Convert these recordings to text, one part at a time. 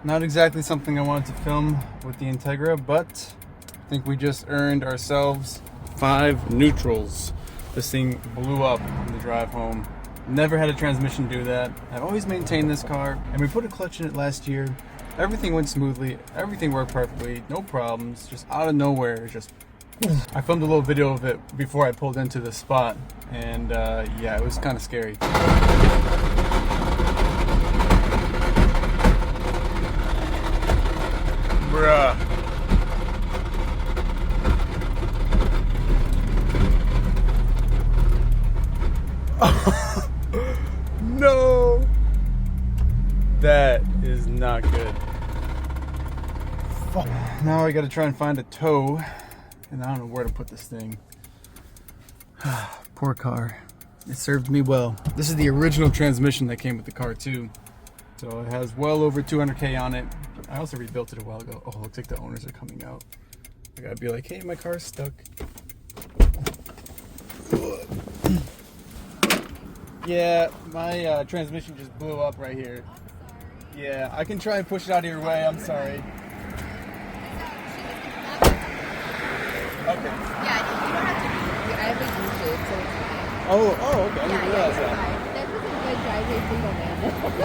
Not exactly something I wanted to film with the Integra, but I think we just earned ourselves 5 neutrals. This thing blew up on the drive home. Never had a transmission do that. I've always maintained this car, and we put a clutch in it last year. Everything went smoothly, everything worked perfectly, no problems, just out of nowhere, just I filmed a little video of it before I pulled into the spot, and yeah, it was kind of scary. Bruh. No! That is not good. Fuck. Now I gotta try and find a tow, and I don't know where to put this thing. Poor car. It served me well. This is the original transmission that came with the car too. So it has well over 200K on it. I also rebuilt it a while ago. Oh, looks like the owners are coming out. I gotta be like, hey, my car's stuck. Yeah, my transmission just blew up right here. Yeah, I can try and push it out of your way. I'm sorry. Okay. Yeah, you don't have to. I have a U-shape, so it's fine. Oh, okay. I didn't realize that. That was a good driveway for you, man.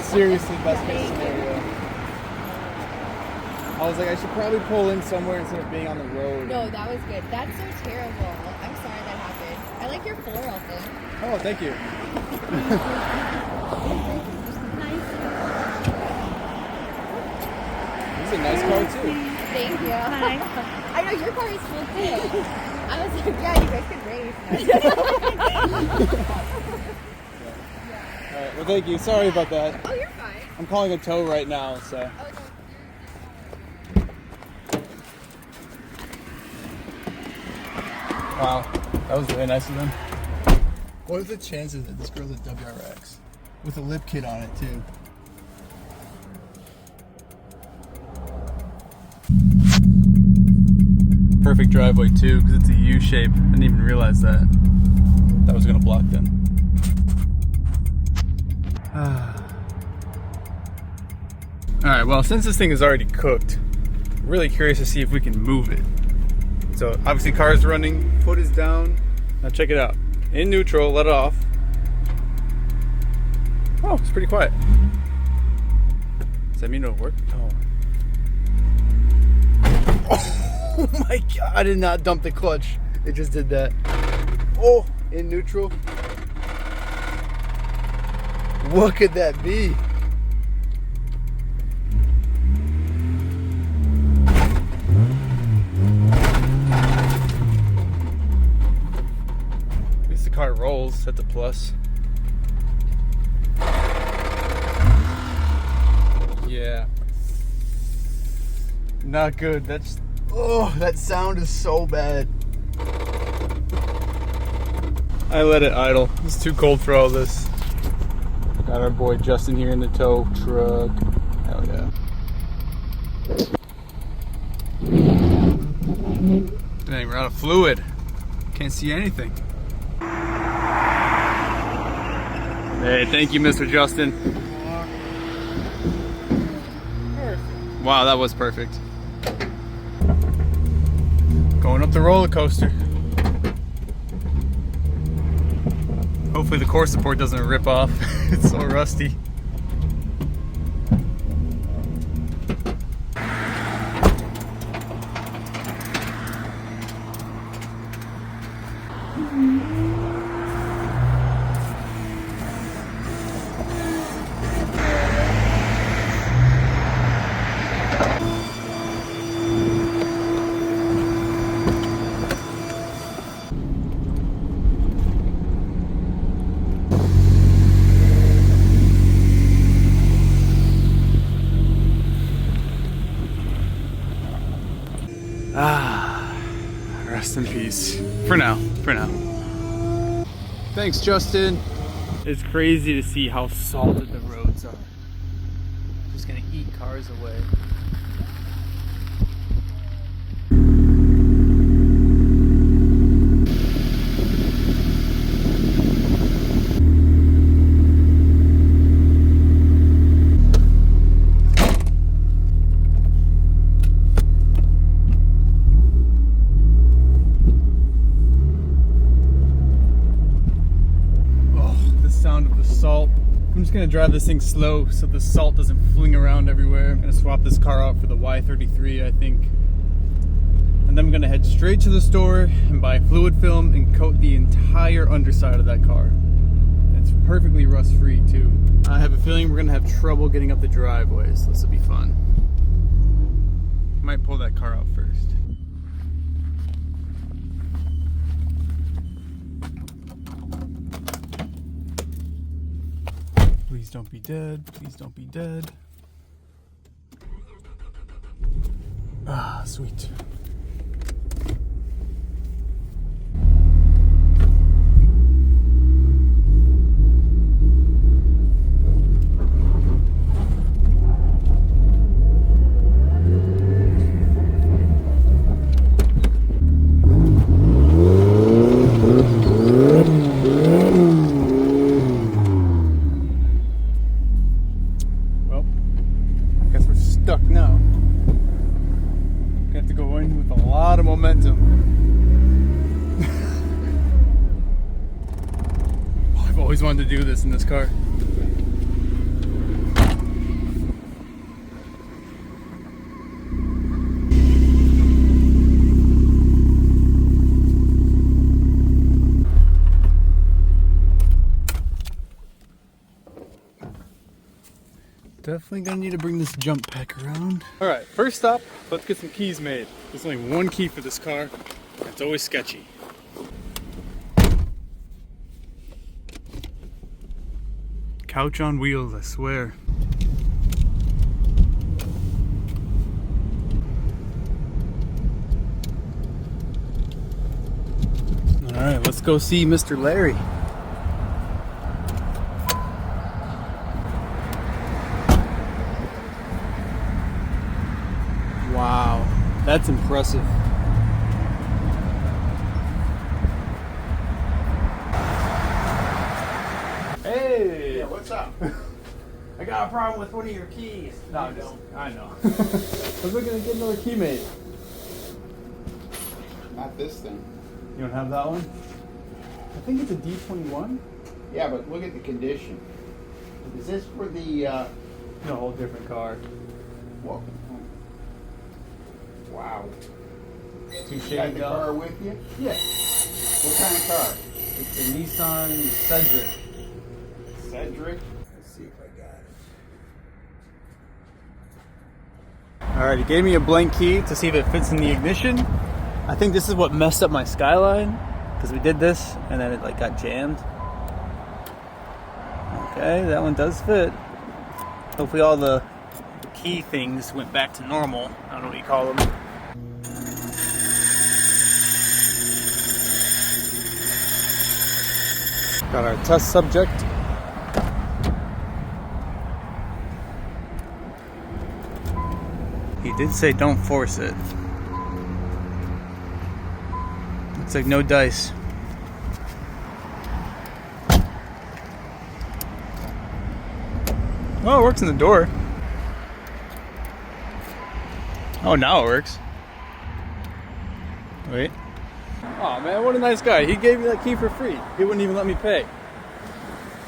Seriously, best case scenario. I was like, I should probably pull in somewhere instead of being on the road. No, that was good. That's so terrible. I'm sorry that happened. I like your floral thing. Oh, thank you. Nice. This is a nice car too. Thank you. Hi. I know your car is cool too. I was like, yeah, you guys could race. Alright, well thank you. Sorry about that. Oh, you're fine. I'm calling a tow right now, so. Oh, no. Wow, that was really nice of them. What are the chances that this girl's a WRX? With a lip kit on it too. Perfect driveway too, because it's a U shape. I didn't even realize that. That was gonna block them. Alright, well, since this thing is already cooked, I'm really curious to see if we can move it. So obviously car's running, foot is down. Now check it out. In neutral, let it off. Oh, it's pretty quiet. Does that mean it'll work? Oh. Oh my god, I did not dump the clutch. It just did that. Oh, in neutral. What could that be? Car rolls at the plus. Yeah. Not good. That's, oh, that sound is so bad. I let it idle. It's too cold for all this. Got our boy Justin here in the tow truck. Hell yeah. Dang, we're out of fluid. Can't see anything. Hey, thank you, Mr. Justin. Perfect. Wow, that was perfect. Going up the roller coaster. Hopefully the core support doesn't rip off. It's so rusty. Rest in peace. For now. Thanks, Justin. It's crazy to see how salted the roads are. Just gonna eat cars away. just gonna drive this thing slow so the salt doesn't fling around everywhere. I'm gonna swap this car out for the Y33, I think. And then I'm gonna head straight to the store and buy fluid film and coat the entire underside of that car. It's perfectly rust-free too. I have a feeling we're gonna have trouble getting up the driveway, so this will be fun. Might pull that car out first. Please don't be dead. Please don't be dead. Ah, sweet. Always wanted to do this in this car. Definitely gonna need to bring this jump pack around. All right, first stop, let's get some keys made. There's only one key for this car. It's always sketchy. Couch on wheels, I swear. All right, let's go see Mr. Larry. Wow, that's impressive. Hey! Yeah, what's up? I got a problem with one of your keys. No, I don't. I know. I was looking to get another key made. Not this thing. You don't have that one? I think it's a D21. Yeah, but look at the condition. Is this for the, No, whole different car. Whoa. Wow. Too You got shady the car with you? Yeah. What kind of car? It's a Nissan Cedric. Cedric? Let's see if I got it. Alright, he gave me a blank key to see if it fits in the ignition. I think this is what messed up my Skyline, because we did this and then it like got jammed. Okay, that one does fit. Hopefully all the key things went back to normal. I don't know what you call them. Got our test subject. He did say don't force it. Looks like no dice. Oh, it works in the door. Oh, now it works. Wait. Oh man, what a nice guy. He gave me that key for free. He wouldn't even let me pay.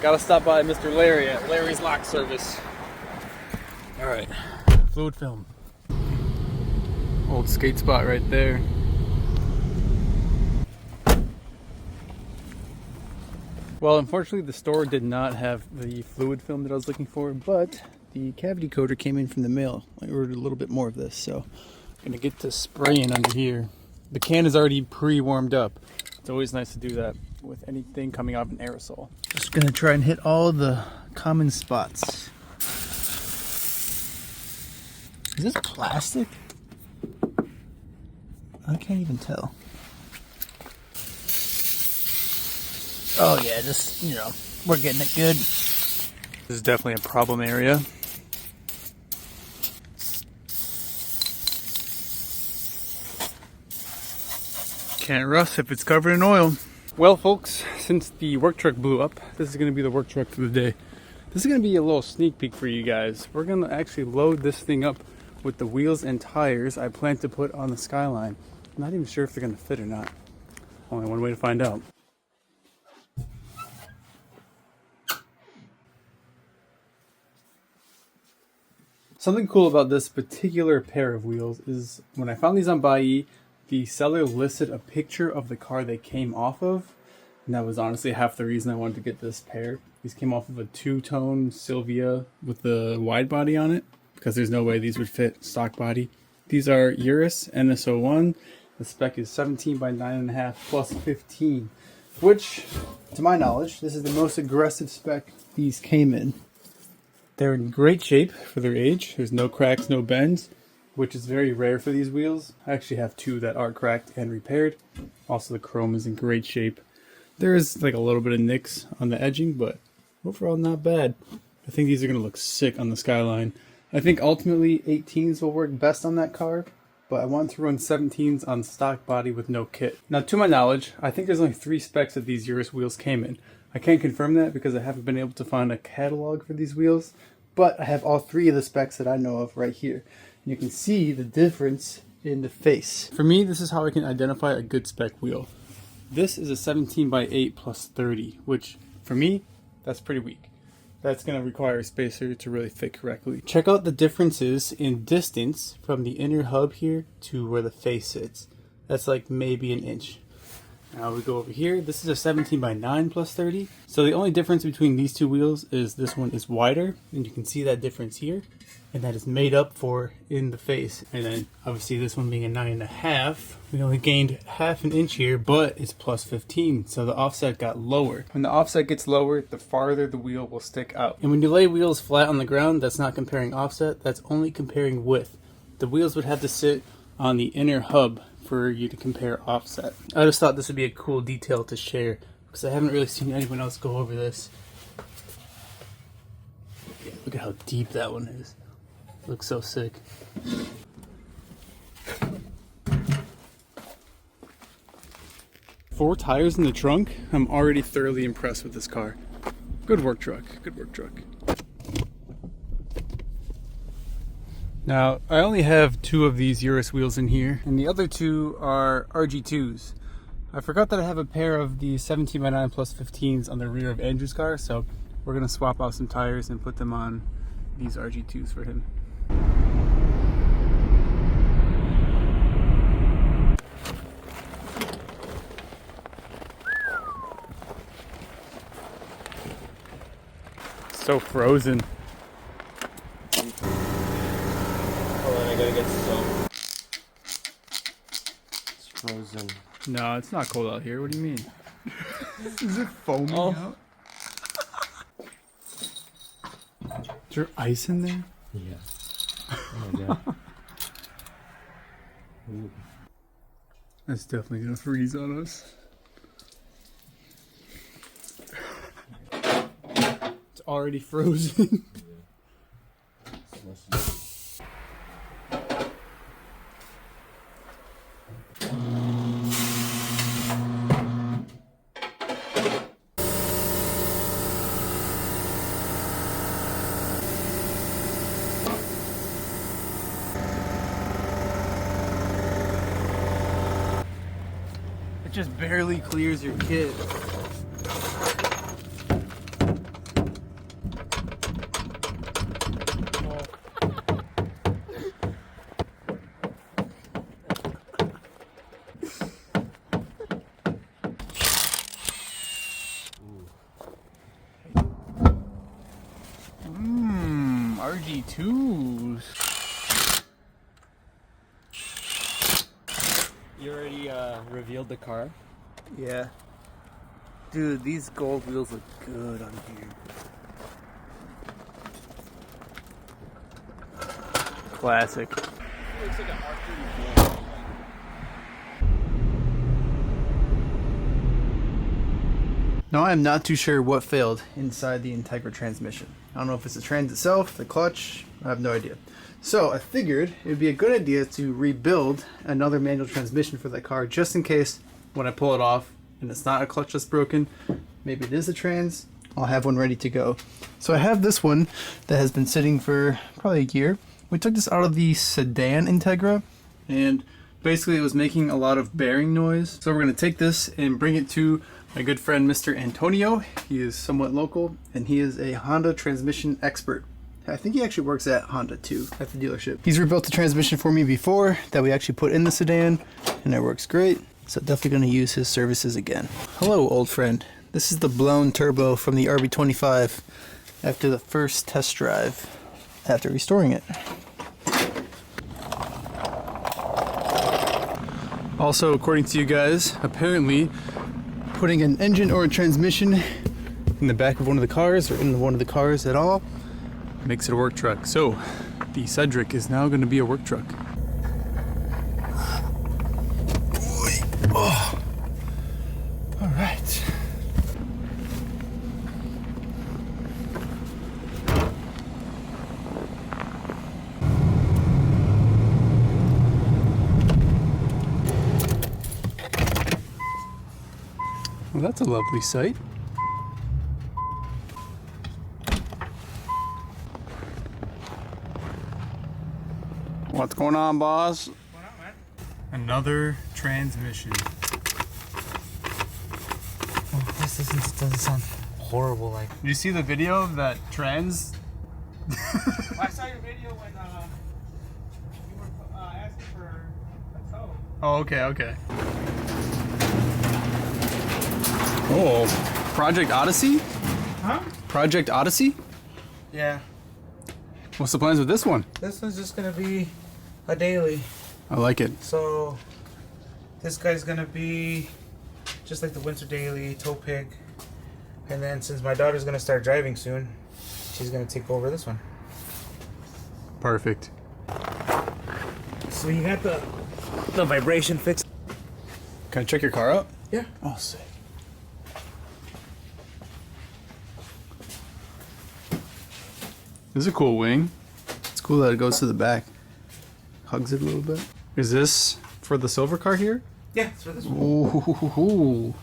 Gotta stop by Mr. Larry at Larry's Lock Service. Alright, fluid film. Old skate spot right there. Well, unfortunately the store did not have the fluid film that I was looking for, but the cavity coater came in from the mail. I ordered a little bit more of this, so I'm gonna get to spraying under here. The can is already pre-warmed up. It's always nice to do that with anything coming out of an aerosol. Just gonna try and hit all the common spots. Is this plastic? I can't even tell. Oh yeah, just, you know, we're getting it good. This is definitely a problem area. Can't rust if it's covered in oil. Well folks, since the work truck blew up, this is gonna be the work truck for the day. This is gonna be a little sneak peek for you guys. We're gonna actually load this thing up with the wheels and tires I plan to put on the Skyline. I'm not even sure if they're gonna fit or not. Only one way to find out. Something cool about this particular pair of wheels is when I found these on Buyee, the seller listed a picture of the car they came off of. And that was honestly half the reason I wanted to get this pair. These came off of a two-tone Silvia with the wide body on it, because there's no way these would fit stock body. These are Urus NS01. The spec is 17 by 9.5 plus 15, which, to my knowledge, this is the most aggressive spec these came in. They're in great shape for their age. There's no cracks, no bends, which is very rare for these wheels. I actually have two that are cracked and repaired. Also, the chrome is in great shape. There is like a little bit of nicks on the edging, but overall not bad. I think these are going to look sick on the Skyline. I think ultimately 18s will work best on that car, but I want to run 17s on stock body with no kit. Now, to my knowledge, I think there's only 3 specs that these Urus wheels came in. I can't confirm that because I haven't been able to find a catalog for these wheels, but I have all 3 of the specs that I know of right here. And you can see the difference in the face. For me, this is how I can identify a good spec wheel. This is a 17 by 8 plus 30, which for me, that's pretty weak. That's going to require a spacer to really fit correctly. Check out the differences in distance from the inner hub here to where the face sits. That's like maybe an inch. Now we go over here. This is a 17 by 9 plus 30. So the only difference between these two wheels is this one is wider, and you can see that difference here. And that is made up for in the face. And then obviously this one being a 9.5, we only gained half an inch here, but it's plus 15. So the offset got lower. When the offset gets lower, the farther the wheel will stick out. And when you lay wheels flat on the ground, that's not comparing offset, that's only comparing width. The wheels would have to sit on the inner hub for you to compare offset. I just thought this would be a cool detail to share because I haven't really seen anyone else go over this. Yeah, look at how deep that one is. Looks so sick. Four tires in the trunk. I'm already thoroughly impressed with this car. Good work, truck. Good work, truck. Now, I only have 2 of these Urus wheels in here, and the other 2 are RG2s. I forgot that I have a pair of the 17 by 9 plus 15s on the rear of Andrew's car, so we're gonna swap out some tires and put them on these RG2s for him. So frozen. Oh, and I gotta get some. It's frozen. No, it's not cold out here. What do you mean? Is it foaming out? Is there ice in there? Yeah. Oh my god. That's definitely gonna freeze on us. It's already frozen. It just barely clears your kit. RG2s. You already revealed the car? Yeah. Dude, these gold wheels look good on here. Classic. It looks like an R34. Now I'm not too sure what failed inside the Integra transmission. I don't know if it's the trans itself, the clutch, I have no idea. So I figured it would be a good idea to rebuild another manual transmission for that car just in case when I pull it off and it's not a clutch that's broken, maybe it is a trans, I'll have one ready to go. So I have this one that has been sitting for probably a year. We took this out of the sedan Integra and basically it was making a lot of bearing noise. So we're going to take this and bring it to my good friend Mr. Antonio. He is somewhat local and he is a Honda transmission expert. I think he actually works at Honda too, at the dealership. He's rebuilt the transmission for me before that we actually put in the sedan, and it works great. So definitely going to use his services again. Hello, old friend. This is the blown turbo from the RB25 after the first test drive after restoring it. Also, according to you guys, apparently putting an engine or a transmission in the back of one of the cars or in one of the cars at all makes it a work truck. So the Cedric is now going to be a work truck. Oh. All right. Well, that's a lovely sight. What's going on, boss? What's going on, man? Another transmission. Oh, this doesn't sound horrible. Like, Did you see the video of that trans? I saw your video when you were asking for a tow. Oh, okay. Oh, Project Odyssey? Huh? Project Odyssey? Yeah. What's the plans with this one? This one's just gonna be a daily. I like it. So this guy's gonna be just like the winter daily tow pig, and then since my daughter's gonna start driving soon, she's gonna take over this one. Perfect. So you got the vibration fixed. Can I check your car out? Yeah. Oh, sick. This is a cool wing. It's cool that it goes to the back. Hugs it a little bit. Is this for the silver car here? Yeah, it's for this one. Ooh.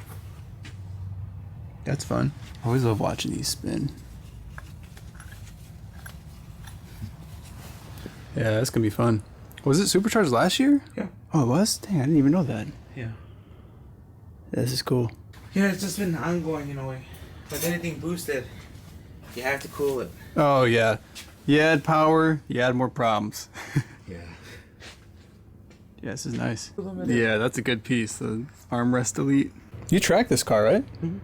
That's fun. I always love watching these spin. Yeah, that's gonna be fun. Was it supercharged last year? Yeah. Oh, it was? Dang, I didn't even know that. Yeah. This is cool. Yeah, it's just been ongoing in a way. But anything boosted, you have to cool it. Oh, yeah. You add power, you add more problems. Yeah. Yeah, this is nice. Yeah, that's a good piece. The armrest delete. You track this car, right? Mm-hmm.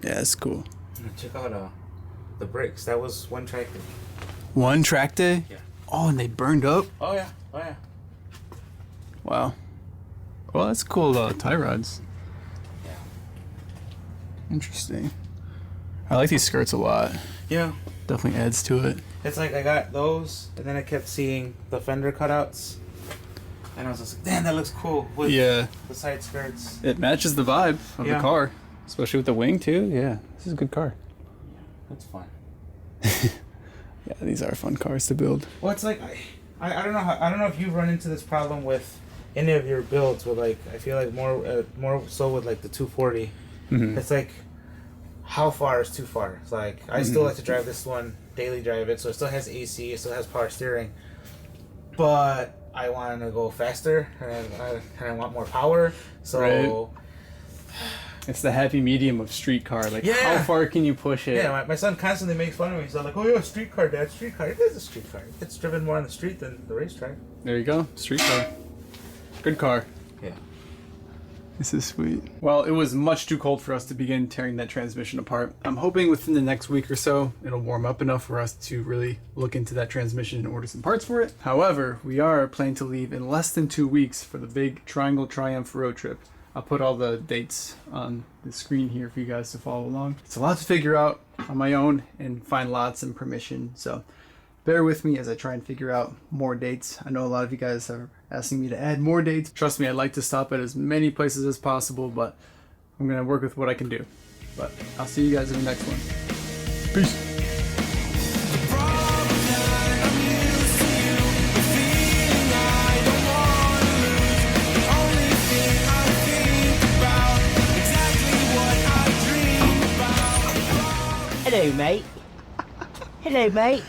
Yeah, it's cool. Check out the brakes. That was one track. One track day? Yeah. Oh, and they burned up? Oh yeah. Oh yeah. Wow. Well, that's cool tie rods. Yeah. Interesting. I like these skirts a lot. Yeah. Definitely adds to it. It's like I got those, and then I kept seeing the fender cutouts, and I was just like, "Damn, that looks cool." With Yeah. the side skirts. It matches the vibe of the Yeah. car. Especially with the wing, too. Yeah, this is a good car. That's fun. Yeah, these are fun cars to build. Well, it's like I don't know I don't know if you've run into this problem with any of your builds. With like I feel like more so with like the 240. Mm-hmm. It's like, how far is too far? It's like I still like to drive this one, daily drive it, so it still has AC, it still has power steering, but I want to go faster and I want more power. So Right. It's the happy medium of street car. Like, Yeah. how far can you push it? yeah, my son constantly makes fun of me. He's like, "Oh, yeah, street car, Dad, street car." It is a street car. It's driven more on the street than the racetrack. There you go. Street car. Good car. Yeah. This is sweet. Well, it was much too cold for us to begin tearing that transmission apart. I'm hoping within the next week or so, it'll warm up enough for us to really look into that transmission and order some parts for it. However, we are planning to leave in less than 2 weeks for the big Triangle Triumph road trip. I'll put all the dates on the screen here for you guys to follow along. It's a lot to figure out on my own and find lots and permission. So bear with me as I try and figure out more dates. I know a lot of you guys are asking me to add more dates. Trust me, I'd like to stop at as many places as possible, but I'm gonna work with what I can do. But I'll see you guys in the next one. Peace. Hello, mate. Hello, mate.